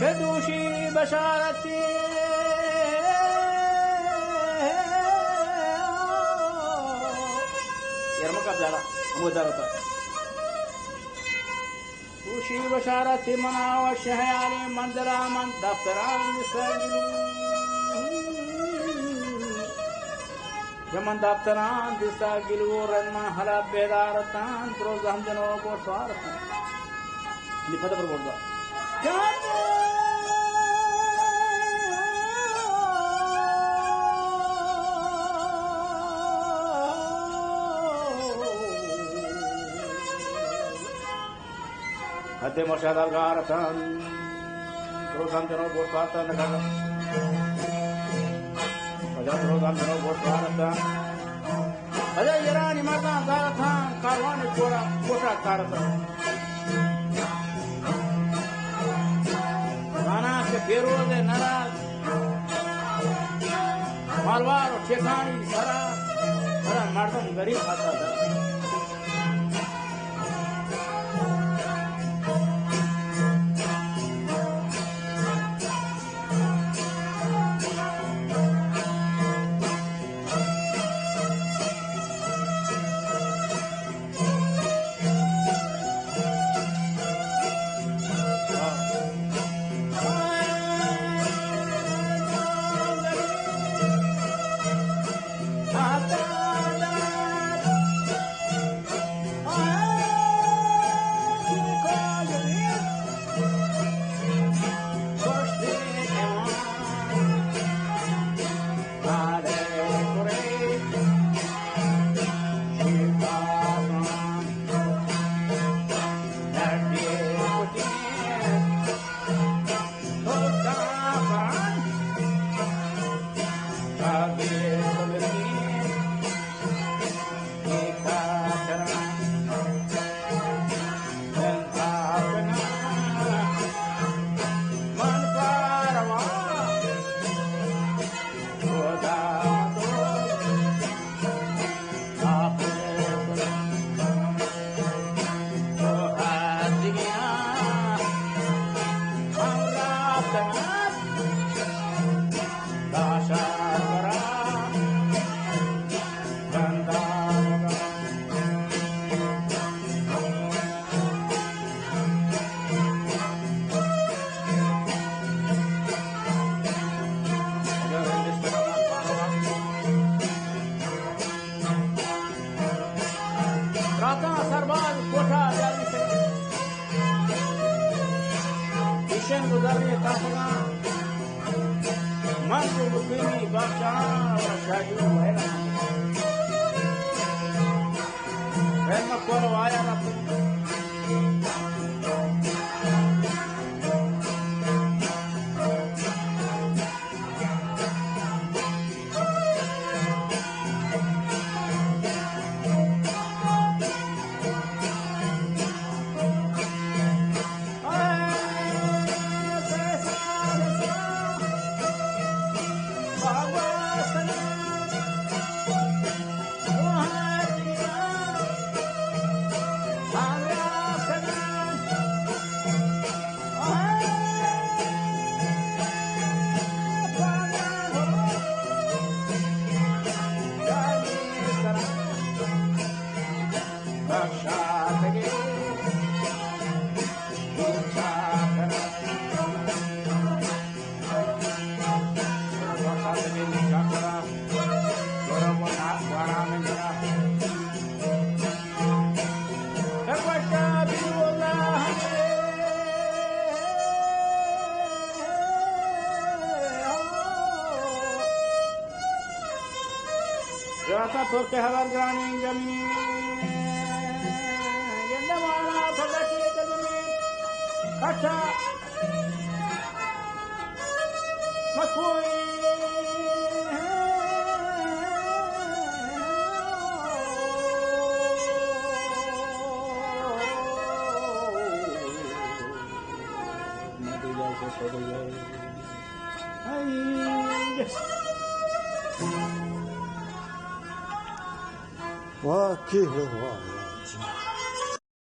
كدوشي بشارتي يرمك أبدالا مدارتا دوشي بشارتي منا والشهياني مندلا من دفتران نستاجلو يمن دفتران نستاجلو رنما حلا بيدارتان بروزهم جنو بوشوارتان لفتا پر بولدا Hati masyadal garatan Terusan jeno boswartan negara Aja terusan jeno boswartan Aja irani matan garatan Karwani kota garatan Nana ke Firoze naraz Malwaro Chekhani sara Sara mardam garib hata tha Rata porque haber grani jami वाला सदा के दिल में अच्छा मखोई Wow, que horror.